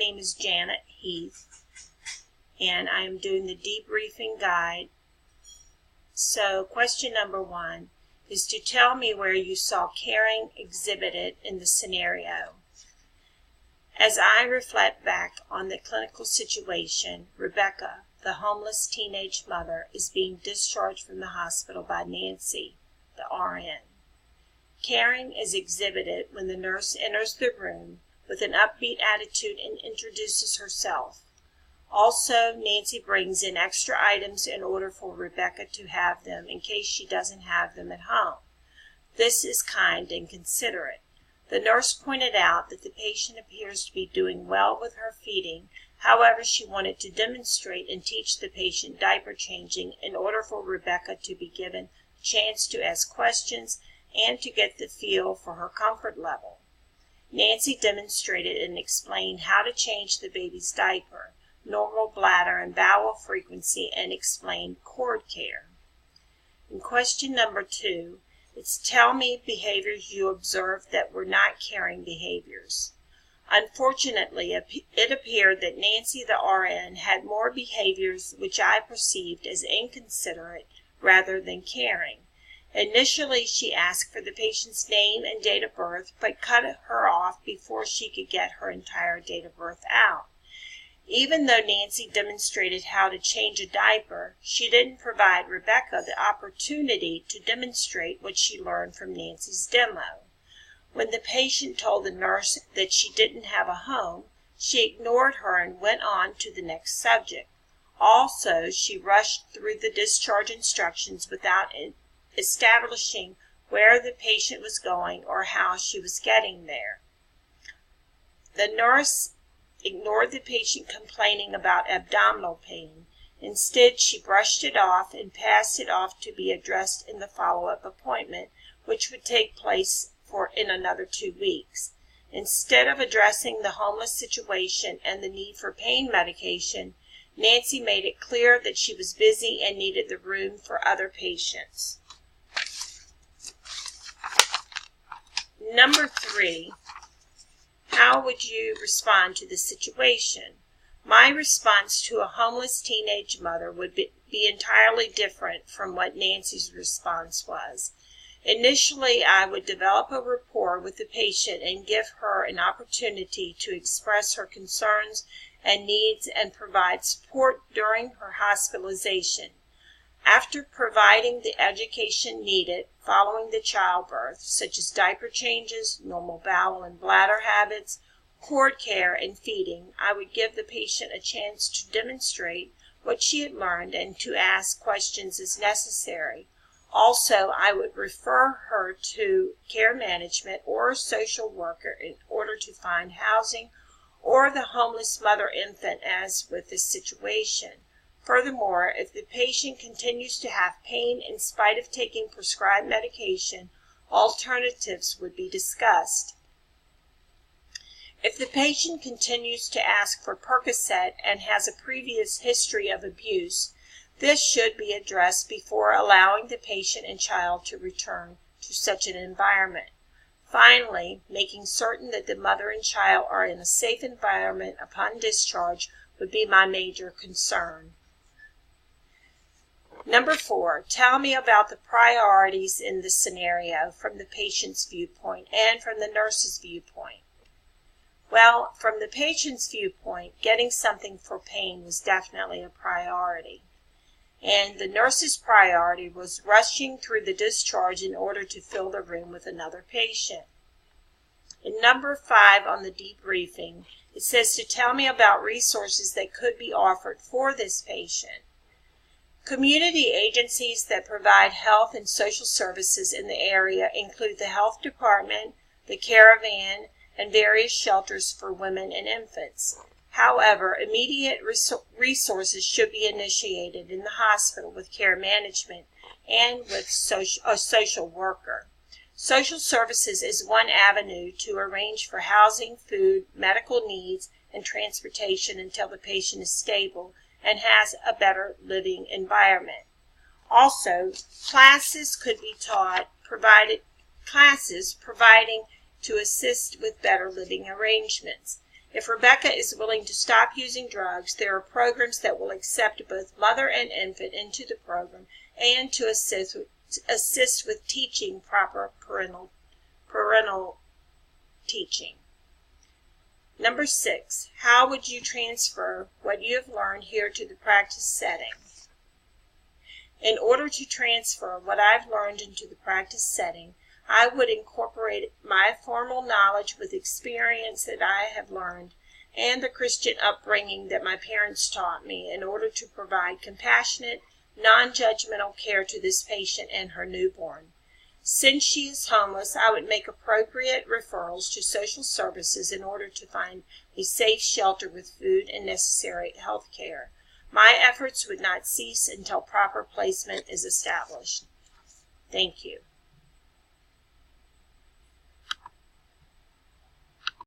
name is Janet Heath, and I am doing the debriefing guide. So question number 1 is to tell me where you saw caring exhibited in the scenario. As I reflect back on the clinical situation, Rebecca, the homeless teenage mother, is being discharged from the hospital by Nancy, the RN. Caring is exhibited when the nurse enters the room with an upbeat attitude and introduces herself. Also, Nancy brings in extra items in order for Rebecca to have them in case she doesn't have them at home. This is kind and considerate. The nurse pointed out that the patient appears to be doing well with her feeding. However, she wanted to demonstrate and teach the patient diaper changing in order for Rebecca to be given a chance to ask questions and to get the feel for her comfort level. Nancy demonstrated and explained how to change the baby's diaper, normal bladder and bowel frequency, and explained cord care. In question number 2, it's tell me behaviors you observed that were not caring behaviors. Unfortunately, it appeared that Nancy the RN had more behaviors which I perceived as inconsiderate rather than caring. Initially, she asked for the patient's name and date of birth, but cut her off before she could get her entire date of birth out. Even though Nancy demonstrated how to change a diaper, she didn't provide Rebecca the opportunity to demonstrate what she learned from Nancy's demo. When the patient told the nurse that she didn't have a home, she ignored her and went on to the next subject. Also, she rushed through the discharge instructions without establishing where the patient was going or how she was getting there. The nurse ignored the patient complaining about abdominal pain. Instead, she brushed it off and passed it off to be addressed in the follow-up appointment, which would take place in another 2 weeks. Instead of addressing the homeless situation and the need for pain medication, Nancy made it clear that she was busy and needed the room for other patients. Number 3, how would you respond to the situation? My response to a homeless teenage mother would be entirely different from what Nancy's response was. Initially, I would develop a rapport with the patient and give her an opportunity to express her concerns and needs and provide support during her hospitalization. After providing the education needed following the childbirth, such as diaper changes, normal bowel and bladder habits, cord care, and feeding, I would give the patient a chance to demonstrate what she had learned and to ask questions as necessary. Also, I would refer her to care management or a social worker in order to find housing or the homeless mother-infant as with this situation. Furthermore, if the patient continues to have pain in spite of taking prescribed medication, alternatives would be discussed. If the patient continues to ask for Percocet and has a previous history of abuse, this should be addressed before allowing the patient and child to return to such an environment. Finally, making certain that the mother and child are in a safe environment upon discharge would be my major concern. Number 4, tell me about the priorities in the scenario from the patient's viewpoint and from the nurse's viewpoint. Well, from the patient's viewpoint, getting something for pain was definitely a priority. And the nurse's priority was rushing through the discharge in order to fill the room with another patient. In number 5 on the debriefing, it says to tell me about resources that could be offered for this patient. Community agencies that provide health and social services in the area include the health department, the caravan, and various shelters for women and infants. However, immediate resources should be initiated in the hospital with care management and with a social worker. Social services is one avenue to arrange for housing, food, medical needs, and transportation until the patient is stable and has a better living environment. Also, classes could be taught, providing to assist with better living arrangements. If Rebecca is willing to stop using drugs, there are programs that will accept both mother and infant into the program and to assist with teaching proper parental teaching. Number 6, how would you transfer what you have learned here to the practice setting? In order to transfer what I've learned into the practice setting, I would incorporate my formal knowledge with experience that I have learned and the Christian upbringing that my parents taught me in order to provide compassionate, non-judgmental care to this patient and her newborn. Since she is homeless, I would make appropriate referrals to social services in order to find a safe shelter with food and necessary health care. My efforts would not cease until proper placement is established. Thank you.